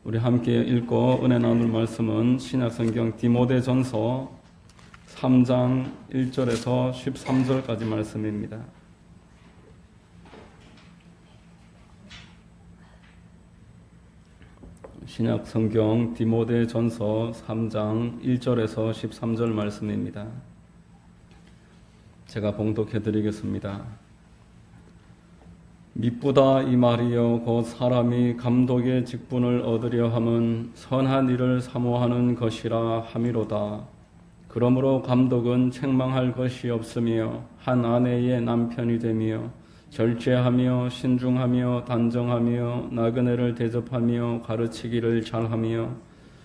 우리 함께 읽고 은혜 나눌 말씀은 신약성경 디모데전서 3장 1절에서 13절까지 말씀입니다. 신약성경 디모데전서 3장 1절에서 13절 말씀입니다. 제가 봉독해 드리겠습니다. 미쁘다 이 말이여 곧 사람이 감독의 직분을 얻으려 함은 선한 일을 사모하는 것이라 함이로다. 그러므로 감독은 책망할 것이 없으며 한 아내의 남편이 되며 절제하며 신중하며 단정하며 나그네를 대접하며 가르치기를 잘하며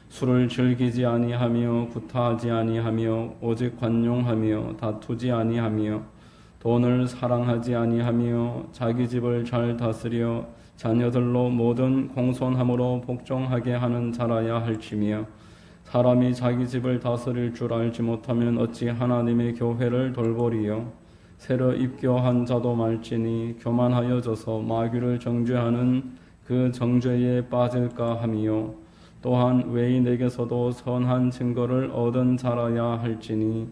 술을 즐기지 아니하며 구타하지 아니하며 오직 관용하며 다투지 아니하며 돈을 사랑하지 아니하며 자기 집을 잘 다스려 자녀들로 모든 공손함으로 복종하게 하는 자라야 할지며 사람이 자기 집을 다스릴 줄 알지 못하면 어찌 하나님의 교회를 돌보리요. 새로 입교한 자도 말지니 교만하여져서 마귀를 정죄하는 그 정죄에 빠질까 하며 또한 외인에게서도 선한 증거를 얻은 자라야 할지니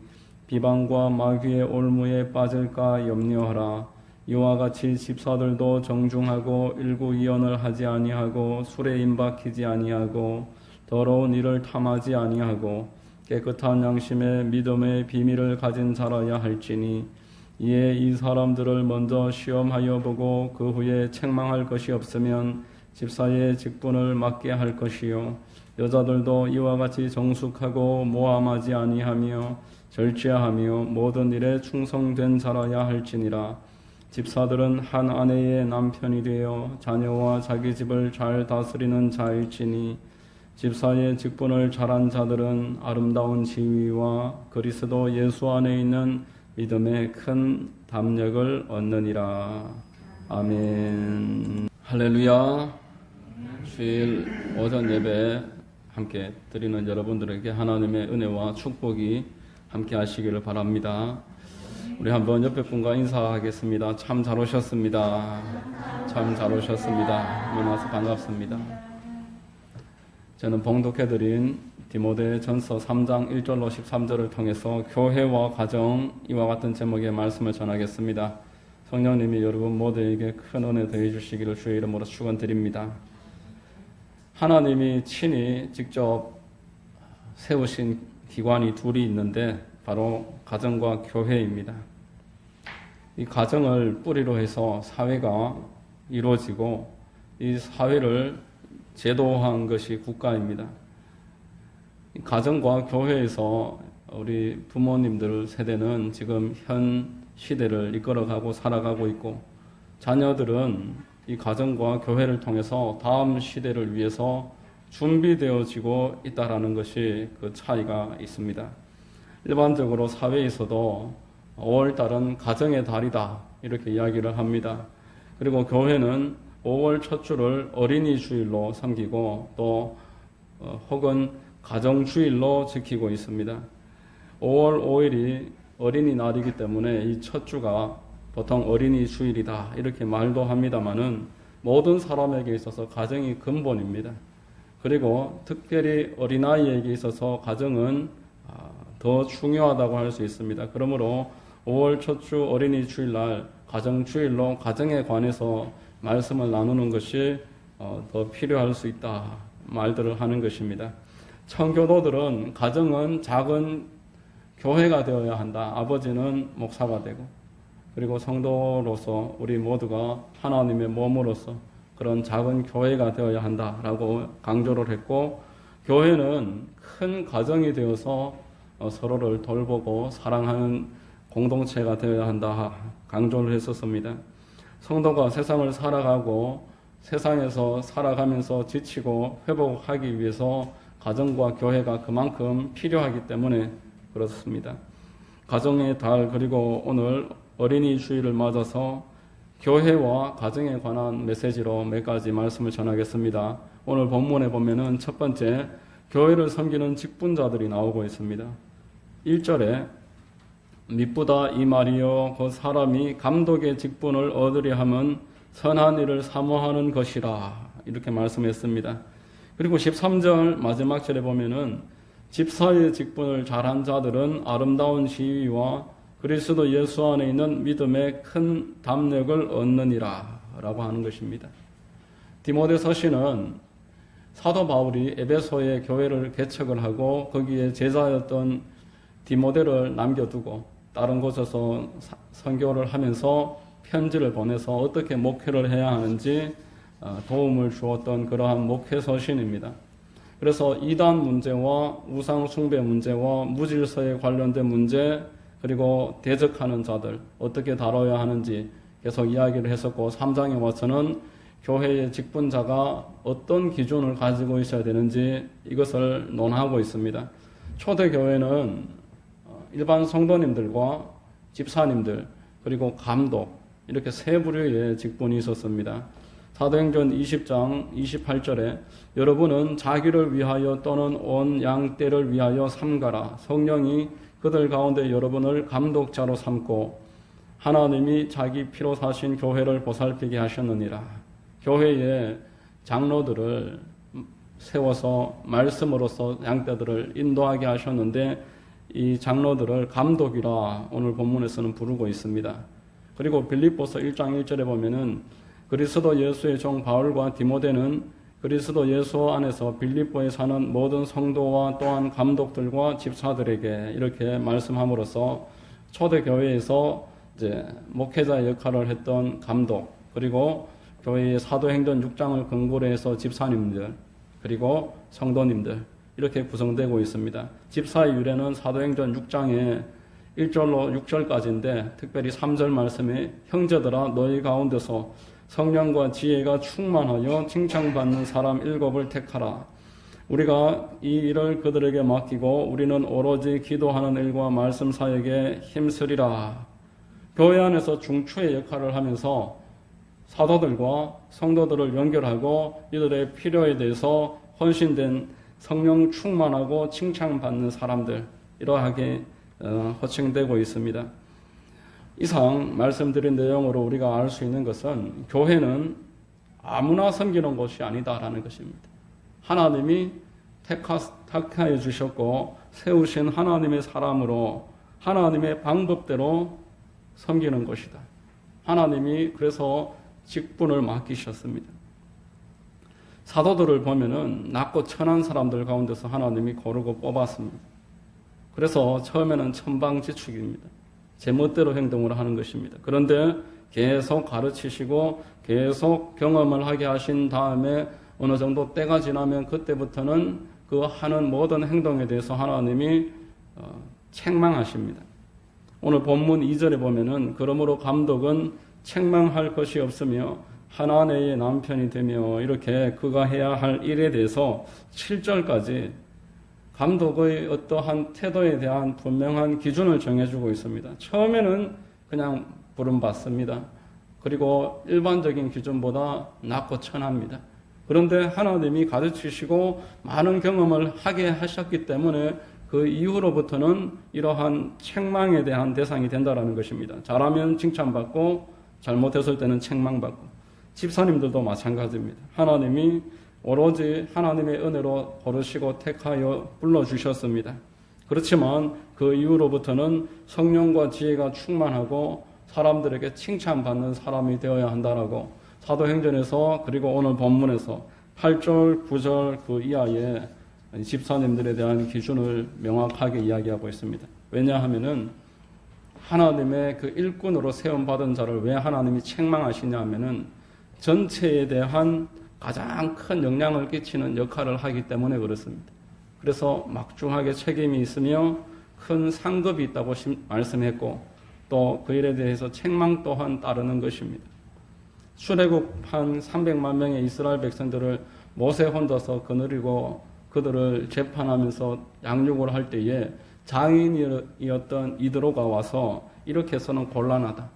비방과 마귀의 올무에 빠질까 염려하라. 이와 같이 집사들도 정중하고 일구이언을 하지 아니하고 술에 임박히지 아니하고 더러운 일을 탐하지 아니하고 깨끗한 양심의 믿음의 비밀을 가진 자라야 할지니 이에 이 사람들을 먼저 시험하여 보고 그 후에 책망할 것이 없으면 집사의 직분을 맡게 할 것이요. 여자들도 이와 같이 정숙하고 모함하지 아니하며 절제하며 모든 일에 충성된 자라야 할지니라. 집사들은 한 아내의 남편이 되어 자녀와 자기 집을 잘 다스리는 자일지니 집사의 직분을 잘한 자들은 아름다운 지위와 그리스도 예수 안에 있는 믿음의 큰 담력을 얻느니라. 아멘. 할렐루야. 주일 오전 예배 함께 드리는 여러분들에게 하나님의 은혜와 축복이 함께 하시기를 바랍니다. 우리 한번 옆에 분과 인사하겠습니다. 참 잘 오셨습니다. 참 잘 오셨습니다. 만나서 반갑습니다. 저는 봉독해드린 디모데전서 3장 1절로 13절을 통해서 교회와 가정 이와 같은 제목의 말씀을 전하겠습니다. 성령님이 여러분 모두에게 큰 은혜 더해 주시기를 주의 이름으로 축원드립니다. 하나님이 친히 직접 세우신 기관이 둘이 있는데 바로 가정과 교회입니다. 이 가정을 뿌리로 해서 사회가 이루어지고 이 사회를 제도화한 것이 국가입니다. 이 가정과 교회에서 우리 부모님들 세대는 지금 현 시대를 이끌어가고 살아가고 있고 자녀들은 이 가정과 교회를 통해서 다음 시대를 위해서 준비되어지고 있다라는 것이 그 차이가 있습니다. 일반적으로 사회에서도 5월달은 가정의 달이다 이렇게 이야기를 합니다. 그리고 교회는 5월 첫 주를 어린이 주일로 섬기고 또 혹은 가정 주일로 지키고 있습니다. 5월 5일이 어린이날이기 때문에 이 첫 주가 보통 어린이 주일이다 이렇게 말도 합니다만은 모든 사람에게 있어서 가정이 근본입니다. 그리고 특별히 어린아이에게 있어서 가정은 더 중요하다고 할 수 있습니다. 그러므로 5월 첫 주 어린이 주일날 가정 주일로 가정에 관해서 말씀을 나누는 것이 더 필요할 수 있다 말들을 하는 것입니다. 청교도들은 가정은 작은 교회가 되어야 한다. 아버지는 목사가 되고 그리고 성도로서 우리 모두가 하나님의 몸으로서 그런 작은 교회가 되어야 한다라고 강조를 했고 교회는 큰 가정이 되어서 서로를 돌보고 사랑하는 공동체가 되어야 한다 강조를 했었습니다. 성도가 세상을 살아가고 세상에서 살아가면서 지치고 회복하기 위해서 가정과 교회가 그만큼 필요하기 때문에 그렇습니다. 가정의 달 그리고 오늘 어린이 주일을 맞아서 교회와 가정에 관한 메시지로 몇 가지 말씀을 전하겠습니다. 오늘 본문에 보면은 첫 번째 교회를 섬기는 직분자들이 나오고 있습니다. 1절에 미쁘다 이 말이여 그 사람이 감독의 직분을 얻으려 함은 선한 일을 사모하는 것이라 이렇게 말씀했습니다. 그리고 13절 마지막 절에 보면은 집사의 직분을 잘한 자들은 아름다운 지위와 그리스도 예수 안에 있는 믿음의 큰 담력을 얻느니라 라고 하는 것입니다. 디모데서신은 사도 바울이 에베소에 교회를 개척을 하고 거기에 제자였던 디모데를 남겨두고 다른 곳에서 선교를 하면서 편지를 보내서 어떻게 목회를 해야 하는지 도움을 주었던 그러한 목회서신입니다. 그래서 이단 문제와 우상 숭배 문제와 무질서에 관련된 문제, 그리고 대적하는 자들 어떻게 다뤄야 하는지 계속 이야기를 했었고, 3장에 와서는 교회의 직분자가 어떤 기준을 가지고 있어야 되는지 이것을 논하고 있습니다. 초대교회는 일반 성도님들과 집사님들 그리고 감독 이렇게 세 부류의 직분이 있었습니다. 사도행전 20장 28절에 여러분은 자기를 위하여 또는 온 양떼를 위하여 삼가라. 성령이 그들 가운데 여러분을 감독자로 삼고 하나님이 자기 피로 사신 교회를 보살피게 하셨느니라. 교회의 장로들을 세워서 말씀으로서 양떼들을 인도하게 하셨는데 이 장로들을 감독이라 오늘 본문에서는 부르고 있습니다. 그리고 빌립보서 1장 1절에 보면은 그리스도 예수의 종 바울과 디모데는 그리스도 예수 안에서 빌립보에 사는 모든 성도와 또한 감독들과 집사들에게 이렇게 말씀함으로써 초대교회에서 이제 목회자 역할을 했던 감독, 그리고 교회의 사도행전 6장을 근거로 해서 집사님들, 그리고 성도님들 이렇게 구성되고 있습니다. 집사의 유래는 사도행전 6장에 1절로 6절까지인데 특별히 3절 말씀에 형제들아 너희 가운데서 성령과 지혜가 충만하여 칭찬받는 사람 7을 택하라. 우리가 이 일을 그들에게 맡기고 우리는 오로지 기도하는 일과 말씀 사역에 힘쓰리라. 교회 안에서 중추의 역할을 하면서 사도들과 성도들을 연결하고 이들의 필요에 대해서 헌신된 성령 충만하고 칭찬받는 사람들, 이러하게 호칭되고 있습니다. 이상 말씀드린 내용으로 우리가 알 수 있는 것은 교회는 아무나 섬기는 곳이 아니다라는 것입니다. 하나님이 택하여 주셨고 세우신 하나님의 사람으로 하나님의 방법대로 섬기는 것이다. 하나님이 그래서 직분을 맡기셨습니다. 사도들을 보면은 낮고 천한 사람들 가운데서 하나님이 고르고 뽑았습니다. 그래서 처음에는 천방지축입니다. 제멋대로 행동을 하는 것입니다. 그런데 계속 가르치시고 계속 경험을 하게 하신 다음에 어느 정도 때가 지나면 그때부터는 그 하는 모든 행동에 대해서 하나님이 책망하십니다. 오늘 본문 2절에 보면은 그러므로 감독은 책망할 것이 없으며 한 아내의 남편이 되며 이렇게 그가 해야 할 일에 대해서 7절까지 감독의 어떠한 태도에 대한 분명한 기준을 정해주고 있습니다. 처음에는 그냥 부름받습니다. 그리고 일반적인 기준보다 낮고 천합니다. 그런데 하나님이 가르치시고 많은 경험을 하게 하셨기 때문에 그 이후로부터는 이러한 책망에 대한 대상이 된다는 것입니다. 잘하면 칭찬받고 잘못했을 때는 책망받고, 집사님들도 마찬가지입니다. 하나님이 오로지 하나님의 은혜로 고르시고 택하여 불러주셨습니다. 그렇지만 그 이후로부터는 성령과 지혜가 충만하고 사람들에게 칭찬받는 사람이 되어야 한다라고 사도행전에서 그리고 오늘 본문에서 8절, 9절 그 이하에 집사님들에 대한 기준을 명확하게 이야기하고 있습니다. 왜냐하면은 하나님의 그 일꾼으로 세움받은 자를 왜 하나님이 책망하시냐 하면은 전체에 대한 가장 큰 영향을 끼치는 역할을 하기 때문에 그렇습니다. 그래서 막중하게 책임이 있으며 큰 상급이 있다고 말씀했고 또 그 일에 대해서 책망 또한 따르는 것입니다. 출애굽한 300만 명의 이스라엘 백성들을 모세 혼자서 거느리고 그들을 재판하면서 양육을 할 때에 장인이었던 이드로가 와서 이렇게 해서는 곤란하다.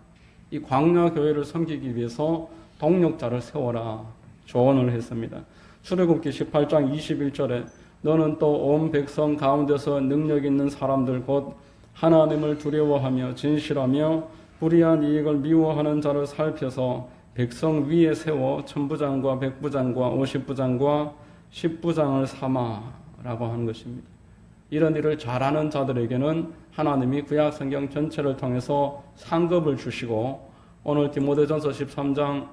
이 광야 교회를 섬기기 위해서 동력자를 세워라 조언을 했습니다. 출애굽기 18장 21절에 너는 또 온 백성 가운데서 능력 있는 사람들 곧 하나님을 두려워하며 진실하며 불의한 이익을 미워하는 자를 살펴서 백성 위에 세워 천부장과 백부장과 50부장과 십부장을 삼아라고 하는 것입니다. 이런 일을 잘하는 자들에게는 하나님이 구약 성경 전체를 통해서 상급을 주시고 오늘 디모데전서 3장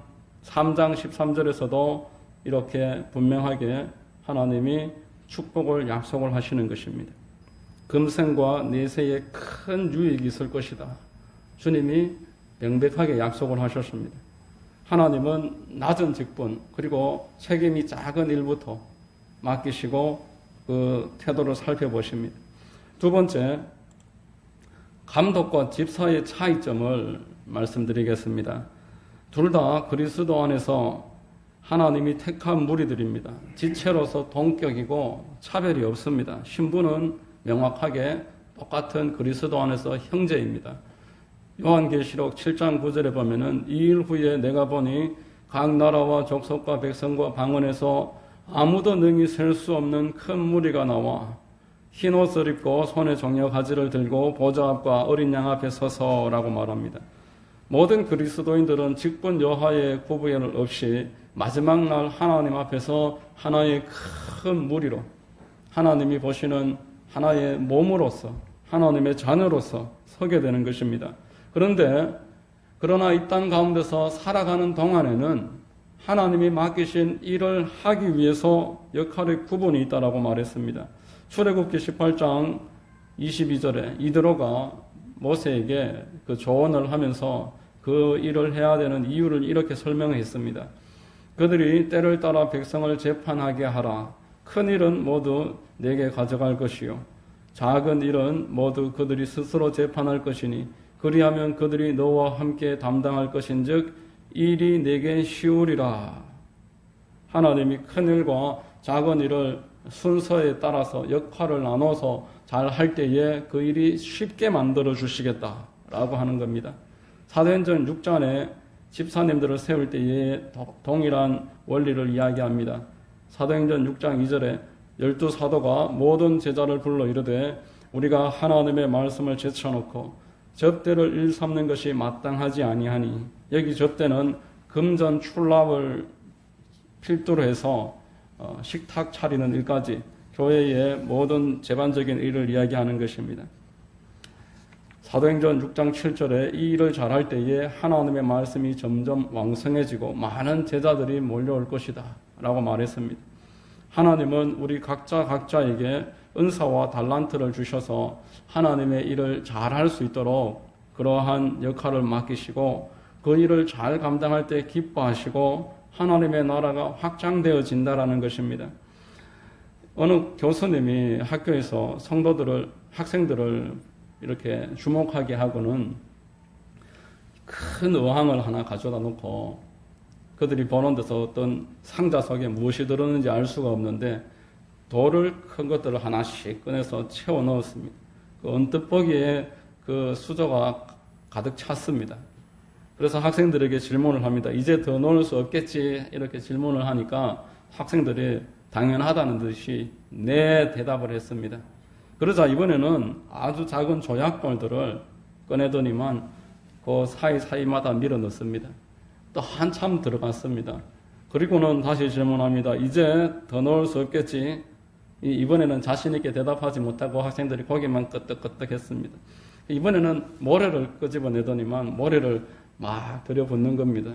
13절에서도 이렇게 분명하게 하나님이 축복을 약속을 하시는 것입니다. 금생과 내세에 큰 유익이 있을 것이다. 주님이 명백하게 약속을 하셨습니다. 하나님은 낮은 직분 그리고 책임이 작은 일부터 맡기시고 그 태도를 살펴보십니다. 두 번째, 감독과 집사의 차이점을 말씀드리겠습니다. 둘 다 그리스도 안에서 하나님이 택한 무리들입니다. 지체로서 동격이고 차별이 없습니다. 신분은 명확하게 똑같은 그리스도 안에서 형제입니다. 요한계시록 7장 9절에 보면은 이 일 후에 내가 보니 각 나라와 족속과 백성과 방언에서 아무도 능히 셀 수 없는 큰 무리가 나와 흰 옷을 입고 손에 종려 가지를 들고 보좌 앞과 어린 양 앞에 서서라고 말합니다. 모든 그리스도인들은 직분 여하의 구분 없이 마지막 날 하나님 앞에서 하나의 큰 무리로 하나님이 보시는 하나의 몸으로서 하나님의 자녀로서 서게 되는 것입니다. 그러나 이 땅 가운데서 살아가는 동안에는 하나님이 맡기신 일을 하기 위해서 역할의 구분이 있다라고 말했습니다. 출애굽기 18장 22절에 이드로가 모세에게 그 조언을 하면서 그 일을 해야 되는 이유를 이렇게 설명했습니다. 그들이 때를 따라 백성을 재판하게 하라. 큰 일은 모두 내게 가져갈 것이요 작은 일은 모두 그들이 스스로 재판할 것이니 그리하면 그들이 너와 함께 담당할 것인즉 일이 내게 쉬우리라. 하나님이 큰 일과 작은 일을 순서에 따라서 역할을 나눠서 잘 할 때에 그 일이 쉽게 만들어 주시겠다라고 하는 겁니다. 사도행전 6장에 집사님들을 세울 때에 동일한 원리를 이야기합니다. 사도행전 6장 2절에 12사도가 모든 제자를 불러 이르되 우리가 하나님의 말씀을 제쳐놓고 접대를 일삼는 것이 마땅하지 아니하니 여기 접대는 금전 출납을 필두로 해서 식탁 차리는 일까지 교회의 모든 제반적인 일을 이야기하는 것입니다. 사도행전 6장 7절에 이 일을 잘할 때에 하나님의 말씀이 점점 왕성해지고 많은 제자들이 몰려올 것이다 라고 말했습니다. 하나님은 우리 각자에게 은사와 달란트를 주셔서 하나님의 일을 잘할 수 있도록 그러한 역할을 맡기시고 그 일을 잘 감당할 때 기뻐하시고 하나님의 나라가 확장되어진다라는 것입니다. 어느 교수님이 학교에서 학생들을 이렇게 주목하게 하고는 큰 어항을 하나 가져다 놓고 그들이 보는 데서 어떤 상자 속에 무엇이 들었는지 알 수가 없는데 돌을 큰 것들을 하나씩 꺼내서 채워 넣었습니다. 그 언뜻 보기에 그 수조가 가득 찼습니다. 그래서 학생들에게 질문을 합니다. 이제 더 넣을 수 없겠지 이렇게 질문을 하니까 학생들이 당연하다는 듯이 네 대답을 했습니다. 그러자 이번에는 아주 작은 조약돌들을 꺼내더니만 그 사이사이마다 밀어 넣습니다. 또 한참 들어갔습니다. 그리고는 다시 질문합니다. 이제 더 넣을 수 없겠지? 이번에는 자신 있게 대답하지 못하고 학생들이 고개만 끄덕끄덕 했습니다. 이번에는 모래를 끄집어내더니만 모래를 막 들여붓는 겁니다.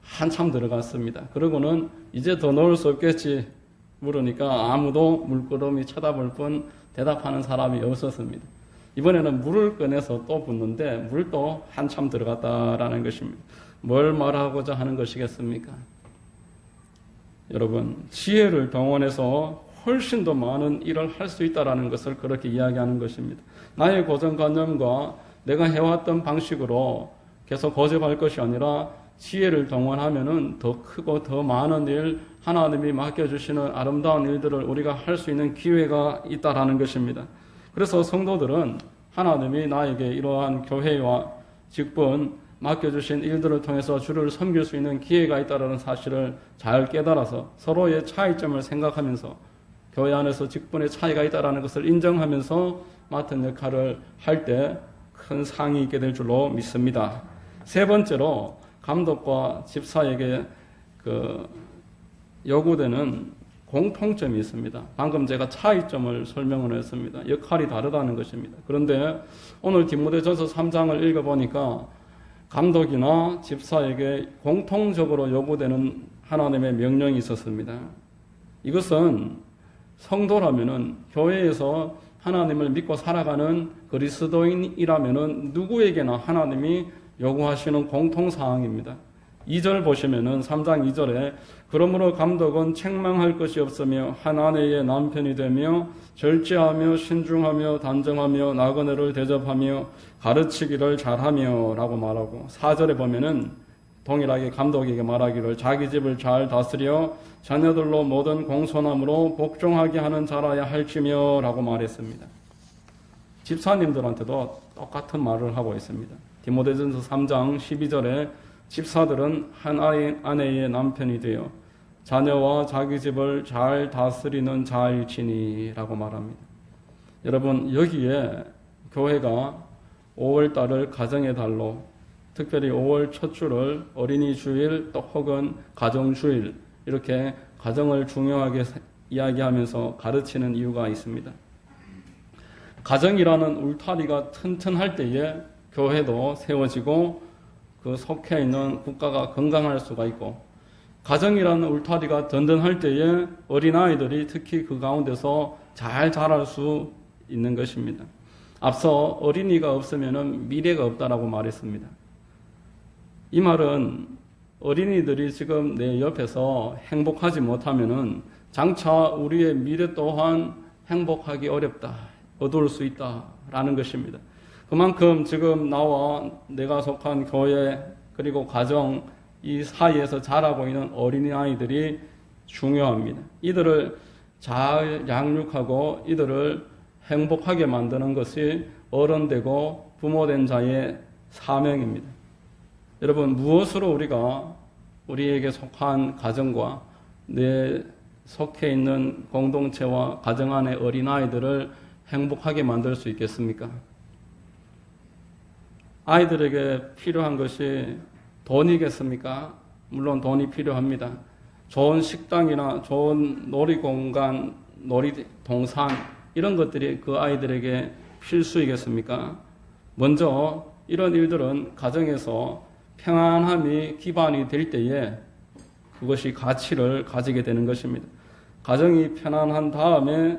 한참 들어갔습니다. 그러고는 이제 더 넣을 수 없겠지 물으니까 아무도 물끄러미 쳐다볼 뿐 대답하는 사람이 없었습니다. 이번에는 물을 꺼내서 또 붓는데 물도 한참 들어갔다라는 것입니다. 뭘 말하고자 하는 것이겠습니까? 여러분, 지혜를 동원해서 훨씬 더 많은 일을 할 수 있다는 것을 그렇게 이야기하는 것입니다. 나의 고정관념과 내가 해왔던 방식으로 계속 고집할 것이 아니라 지혜를 동원하면은 더 크고 더 많은 일, 하나님이 맡겨주시는 아름다운 일들을 우리가 할 수 있는 기회가 있다라는 것입니다. 그래서 성도들은 하나님이 나에게 이러한 교회와 직분, 맡겨주신 일들을 통해서 주를 섬길 수 있는 기회가 있다는 사실을 잘 깨달아서 서로의 차이점을 생각하면서 교회 안에서 직분의 차이가 있다는 것을 인정하면서 맡은 역할을 할 때 큰 상이 있게 될 줄로 믿습니다. 세 번째로 감독과 집사에게 요구되는 공통점이 있습니다. 방금 제가 차이점을 설명을 했습니다. 역할이 다르다는 것입니다. 그런데 오늘 디모데전서 3장을 읽어보니까 감독이나 집사에게 공통적으로 요구되는 하나님의 명령이 있었습니다. 이것은 성도라면은, 교회에서 하나님을 믿고 살아가는 그리스도인이라면은 누구에게나 하나님이 요구하시는 공통사항입니다. 2절 보시면은 3장 2절에 그러므로 감독은 책망할 것이 없으며 한 아내의 남편이 되며 절제하며 신중하며 단정하며 나그네를 대접하며 가르치기를 잘하며 라고 말하고, 4절에 보면은 동일하게 감독에게 말하기를 자기 집을 잘 다스려 자녀들로 모든 공손함으로 복종하게 하는 자라야 할지며 라고 말했습니다. 집사님들한테도 똑같은 말을 하고 있습니다. 디모데전서 3장 12절에 집사들은 한 아내의 남편이 되어 자녀와 자기 집을 잘 다스리는 자일지니 라고 말합니다. 여러분, 여기에 교회가 5월달을 가정의 달로, 특별히 5월 첫 주를 어린이 주일 또 혹은 가정 주일, 이렇게 가정을 중요하게 이야기하면서 가르치는 이유가 있습니다. 가정이라는 울타리가 튼튼할 때에 교회도 세워지고 그 속해 있는 국가가 건강할 수가 있고, 가정이라는 울타리가 든든할 때에 어린아이들이 특히 그 가운데서 잘 자랄 수 있는 것입니다. 앞서 어린이가 없으면 미래가 없다라고 말했습니다. 이 말은 어린이들이 지금 내 옆에서 행복하지 못하면은 장차 우리의 미래 또한 행복하기 어렵다, 어두울 수 있다라는 것입니다. 그만큼 지금 나와 내가 속한 교회 그리고 가정 이 사이에서 자라고 있는 어린아이들이 중요합니다. 이들을 잘 양육하고 이들을 행복하게 만드는 것이 어른되고 부모된 자의 사명입니다. 여러분, 무엇으로 우리가 우리에게 속한 가정과 내 속해 있는 공동체와 가정 안의 어린아이들을 행복하게 만들 수 있겠습니까? 아이들에게 필요한 것이 돈이겠습니까? 물론 돈이 필요합니다. 좋은 식당이나 좋은 놀이공간, 놀이동산, 이런 것들이 그 아이들에게 필수이겠습니까? 먼저 이런 일들은 가정에서 평안함이 기반이 될 때에 그것이 가치를 가지게 되는 것입니다. 가정이 편안한 다음에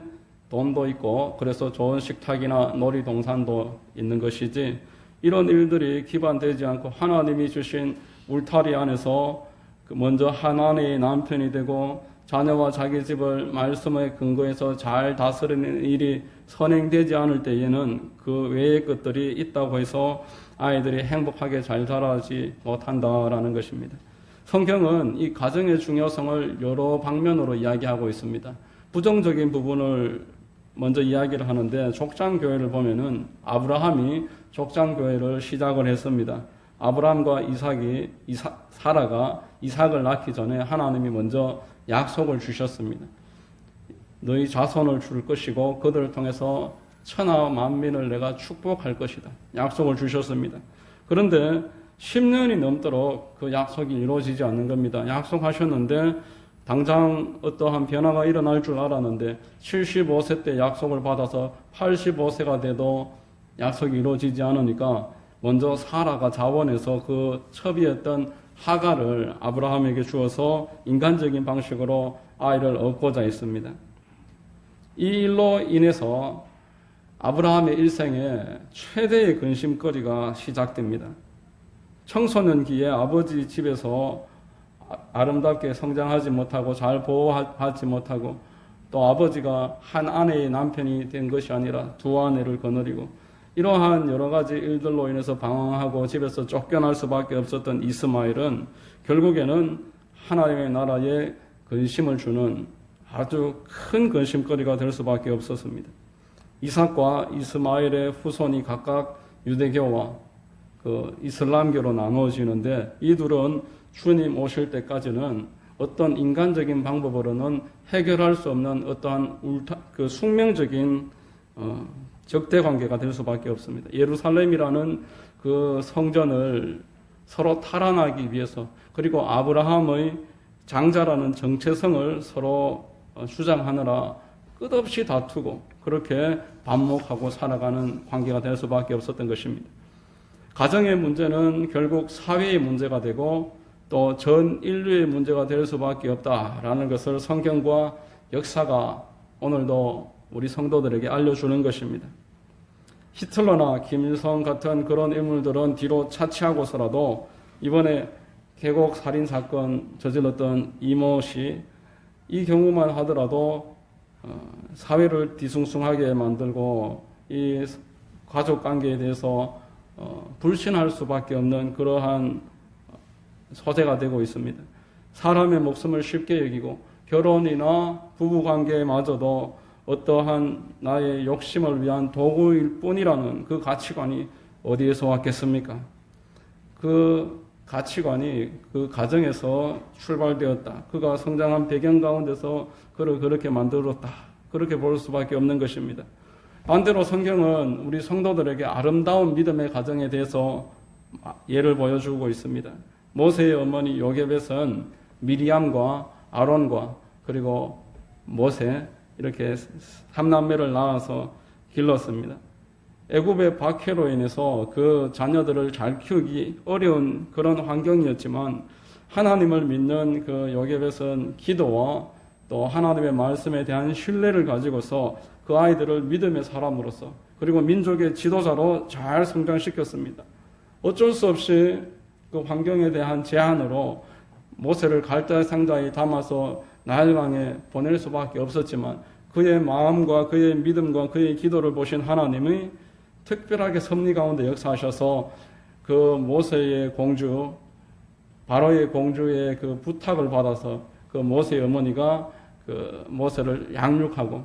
돈도 있고 그래서 좋은 식탁이나 놀이동산도 있는 것이지, 이런 일들이 기반되지 않고 하나님이 주신 울타리 안에서 먼저 하나님의 남편이 되고 자녀와 자기 집을 말씀의 근거에서 잘 다스리는 일이 선행되지 않을 때에는 그 외의 것들이 있다고 해서 아이들이 행복하게 잘 자라지 못한다라는 것입니다. 성경은 이 가정의 중요성을 여러 방면으로 이야기하고 있습니다. 부정적인 부분을 먼저 이야기를 하는데, 족장교회를 보면은 아브라함이 족장교회를 시작을 했습니다. 아브라함과 사라가 이삭을 낳기 전에 하나님이 먼저 약속을 주셨습니다. 너희 자손을 줄 것이고 그들을 통해서 천하 만민을 내가 축복할 것이다. 약속을 주셨습니다. 그런데 10년이 넘도록 그 약속이 이루어지지 않는 겁니다. 약속하셨는데 당장 어떠한 변화가 일어날 줄 알았는데 75세 때 약속을 받아서 85세가 돼도 약속이 이루어지지 않으니까 먼저 사라가 자원해서 그 첩이었던 하가를 아브라함에게 주어서 인간적인 방식으로 아이를 얻고자 했습니다. 이 일로 인해서 아브라함의 일생에 최대의 근심거리가 시작됩니다. 청소년기에 아버지 집에서 아름답게 성장하지 못하고 잘 보호하지 못하고, 또 아버지가 한 아내의 남편이 된 것이 아니라 두 아내를 거느리고, 이러한 여러 가지 일들로 인해서 방황하고 집에서 쫓겨날 수밖에 없었던 이스마엘은 결국에는 하나님의 나라에 근심을 주는 아주 큰 근심거리가 될 수밖에 없었습니다. 이삭과 이스마엘의 후손이 각각 유대교와 그 이슬람교로 나누어지는데, 이 둘은 주님 오실 때까지는 어떤 인간적인 방법으로는 해결할 수 없는 어떠한 그 숙명적인 적대 관계가 될 수밖에 없습니다. 예루살렘이라는 그 성전을 서로 탈환하기 위해서, 그리고 아브라함의 장자라는 정체성을 서로 주장하느라 끝없이 다투고 그렇게 반목하고 살아가는 관계가 될 수밖에 없었던 것입니다. 가정의 문제는 결국 사회의 문제가 되고 또 전 인류의 문제가 될 수밖에 없다라는 것을 성경과 역사가 오늘도 우리 성도들에게 알려주는 것입니다. 히틀러나 김일성 같은 그런 인물들은 뒤로 차치하고서라도 이번에 계곡 살인 사건 저질렀던 이모 씨, 이 경우만 하더라도 사회를 뒤숭숭하게 만들고 이 가족 관계에 대해서 불신할 수밖에 없는 그러한 소재가 되고 있습니다. 사람의 목숨을 쉽게 여기고 결혼이나 부부관계마저도 어떠한 나의 욕심을 위한 도구일 뿐이라는 그 가치관이 어디에서 왔겠습니까? 그 가치관이 그 가정에서 출발되었다. 그가 성장한 배경 가운데서 그를 그렇게 만들었다. 그렇게 볼 수밖에 없는 것입니다. 반대로 성경은 우리 성도들에게 아름다운 믿음의 가정에 대해서 예를 보여주고 있습니다. 모세의 어머니 요게벳은 미리암과 아론과 그리고 모세 이렇게 3남매를 낳아서 길렀습니다. 애굽의 박해로 인해서 그 자녀들을 잘 키우기 어려운 그런 환경이었지만 하나님을 믿는 그 요게벳은 기도와 또 하나님의 말씀에 대한 신뢰를 가지고서 그 아이들을 믿음의 사람으로서 그리고 민족의 지도자로 잘 성장시켰습니다. 어쩔 수 없이 그 환경에 대한 제한으로 모세를 갈대 상자에 담아서 나일강에 보낼 수밖에 없었지만 그의 마음과 그의 믿음과 그의 기도를 보신 하나님이 특별하게 섭리 가운데 역사하셔서 그 모세의 공주 바로의 공주의 그 부탁을 받아서 그 모세의 어머니가 그 모세를 양육하고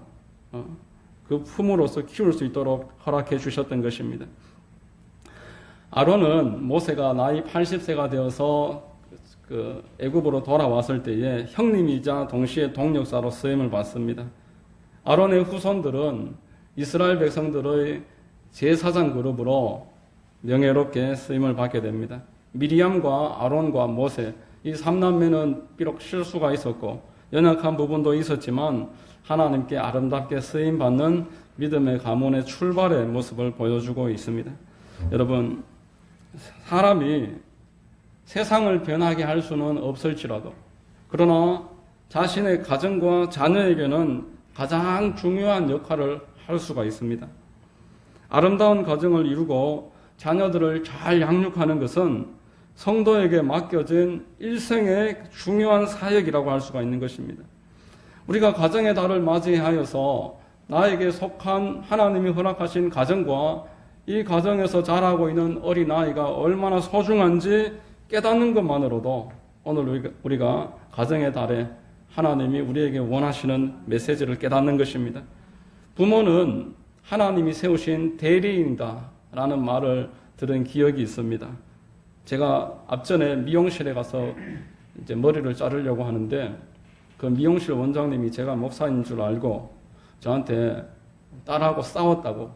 그 품으로서 키울 수 있도록 허락해 주셨던 것입니다. 아론은 모세가 나이 80세가 되어서 그 애굽으로 돌아왔을 때에 형님이자 동시에 동력사로 쓰임을 받습니다. 아론의 후손들은 이스라엘 백성들의 제사장 그룹으로 명예롭게 쓰임을 받게 됩니다. 미리암과 아론과 모세 이 3남매는 비록 실수가 있었고 연약한 부분도 있었지만 하나님께 아름답게 쓰임 받는 믿음의 가문의 출발의 모습을 보여주고 있습니다. 여러분, 사람이 세상을 변하게 할 수는 없을지라도 그러나 자신의 가정과 자녀에게는 가장 중요한 역할을 할 수가 있습니다. 아름다운 가정을 이루고 자녀들을 잘 양육하는 것은 성도에게 맡겨진 일생의 중요한 사역이라고 할 수가 있는 것입니다. 우리가 가정의 달을 맞이하여서 나에게 속한 하나님이 허락하신 가정과 이 가정에서 자라고 있는 어린아이가 얼마나 소중한지 깨닫는 것만으로도 오늘 우리가 가정의 달에 하나님이 우리에게 원하시는 메시지를 깨닫는 것입니다. 부모는 하나님이 세우신 대리인이다 라는 말을 들은 기억이 있습니다. 제가 앞전에 미용실에 가서 이제 머리를 자르려고 하는데 그 미용실 원장님이 제가 목사인 줄 알고 저한테 딸하고 싸웠다고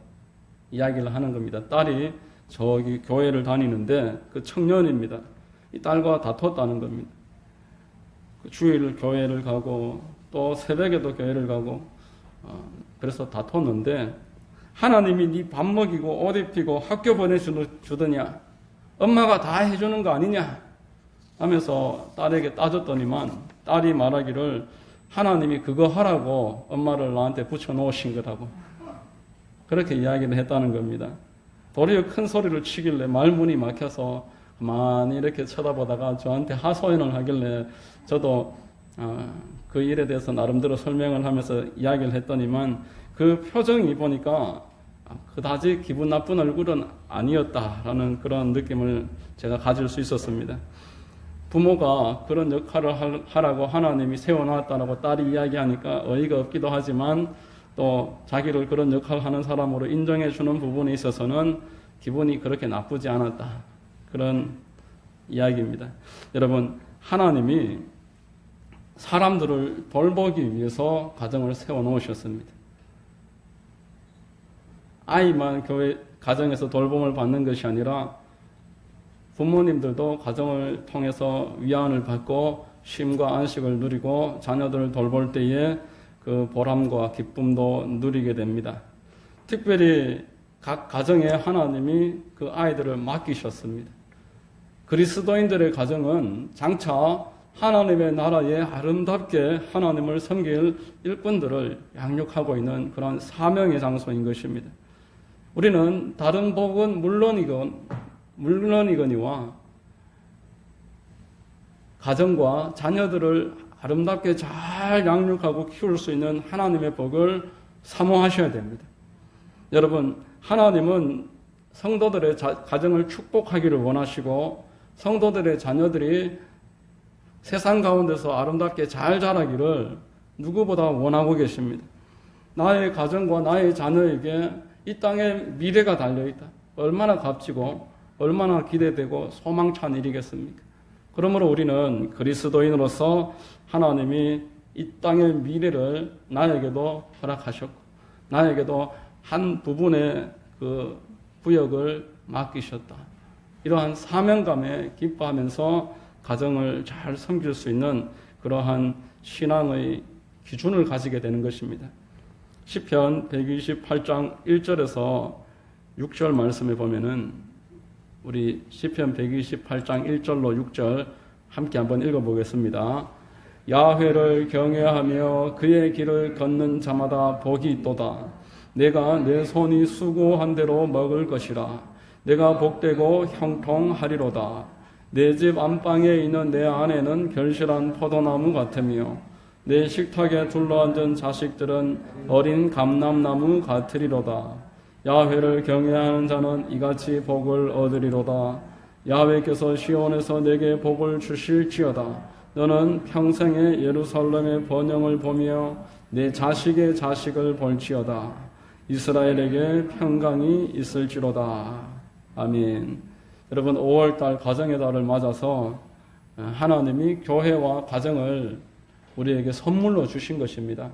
이야기를 하는 겁니다. 딸이 저기 교회를 다니는데 그 청년입니다. 이 딸과 다퉜다는 겁니다. 그 주일 교회를 가고 또 새벽에도 교회를 가고 그래서 다퉜는데 하나님이 네 밥 먹이고 옷 입히고 학교 보내주더냐 엄마가 다 해주는 거 아니냐 하면서 딸에게 따졌더니만 딸이 말하기를 하나님이 그거 하라고 엄마를 나한테 붙여놓으신 거라고 그렇게 이야기를 했다는 겁니다. 도리어 큰 소리를 치길래 말문이 막혀서 가만히 이렇게 쳐다보다가 저한테 하소연을 하길래 저도 그 일에 대해서 나름대로 설명을 하면서 이야기를 했더니만 그 표정이 보니까 그다지 기분 나쁜 얼굴은 아니었다라는 그런 느낌을 제가 가질 수 있었습니다. 부모가 그런 역할을 하라고 하나님이 세워놨다라고 딸이 이야기하니까 어이가 없기도 하지만 또 자기를 그런 역할을 하는 사람으로 인정해 주는 부분에 있어서는 기분이 그렇게 나쁘지 않았다. 그런 이야기입니다. 여러분, 하나님이 사람들을 돌보기 위해서 가정을 세워놓으셨습니다. 아이만 교회 가정에서 돌봄을 받는 것이 아니라 부모님들도 가정을 통해서 위안을 받고 쉼과 안식을 누리고 자녀들을 돌볼 때에 그 보람과 기쁨도 누리게 됩니다. 특별히 각 가정에 하나님이 그 아이들을 맡기셨습니다. 그리스도인들의 가정은 장차 하나님의 나라에 아름답게 하나님을 섬길 일꾼들을 양육하고 있는 그런 사명의 장소인 것입니다. 우리는 다른 복은 물론이거니와 가정과 자녀들을 아름답게 잘 양육하고 키울 수 있는 하나님의 복을 사모하셔야 됩니다. 여러분, 하나님은 성도들의 가정을 축복하기를 원하시고 성도들의 자녀들이 세상 가운데서 아름답게 잘 자라기를 누구보다 원하고 계십니다. 나의 가정과 나의 자녀에게 이 땅에 미래가 달려있다. 얼마나 값지고 얼마나 기대되고 소망찬 일이겠습니까? 그러므로 우리는 그리스도인으로서 하나님이 이 땅의 미래를 나에게도 허락하셨고 나에게도 한 부분의 그 구역을 맡기셨다. 이러한 사명감에 기뻐하면서 가정을 잘 섬길 수 있는 그러한 신앙의 기준을 가지게 되는 것입니다. 시편 128장 1절에서 6절 말씀에 보면은 우리 시편 128장 1절로 6절 함께 한번 읽어보겠습니다. 야훼를 경외하며 그의 길을 걷는 자마다 복이 있도다. 내가 내 손이 수고한 대로 먹을 것이라. 내가 복되고 형통하리로다. 내 집 안방에 있는 내 아내는 결실한 포도나무 같으며 내 식탁에 둘러앉은 자식들은 어린 감람나무 같으리로다. 야훼를 경외하는 자는 이같이 복을 얻으리로다. 야훼께서 시온에서 내게 복을 주실지어다. 너는 평생에 예루살렘의 번영을 보며 내 자식의 자식을 볼지어다. 이스라엘에게 평강이 있을지로다. 아멘. 여러분, 5월달 가정의 달을 맞아서 하나님이 교회와 가정을 우리에게 선물로 주신 것입니다.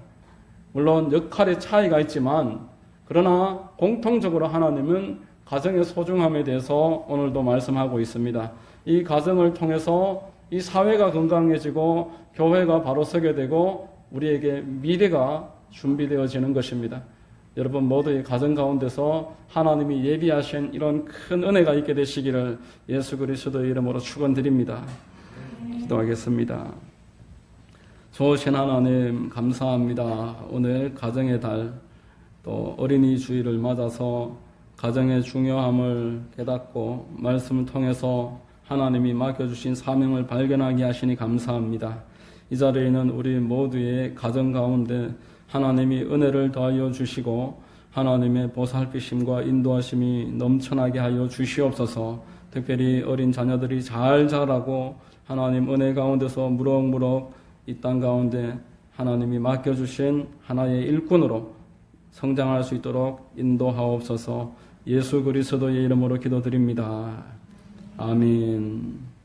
물론 역할의 차이가 있지만 그러나 공통적으로 하나님은 가정의 소중함에 대해서 오늘도 말씀하고 있습니다. 이 가정을 통해서 이 사회가 건강해지고 교회가 바로 서게 되고 우리에게 미래가 준비되어지는 것입니다. 여러분 모두의 가정 가운데서 하나님이 예비하신 이런 큰 은혜가 있게 되시기를 예수 그리스도의 이름으로 축원드립니다. 기도하겠습니다. 좋으신 하나님 감사합니다. 오늘 가정의 달 또 어린이 주일을 맞아서 가정의 중요함을 깨닫고 말씀을 통해서 하나님이 맡겨주신 사명을 발견하게 하시니 감사합니다. 이 자리에는 우리 모두의 가정 가운데 하나님이 은혜를 더하여 주시고 하나님의 보살피심과 인도하심이 넘쳐나게 하여 주시옵소서. 특별히 어린 자녀들이 잘 자라고 하나님 은혜 가운데서 무럭무럭 이 땅 가운데 하나님이 맡겨주신 하나의 일꾼으로 성장할 수 있도록 인도하옵소서. 예수 그리스도의 이름으로 기도드립니다. 아멘.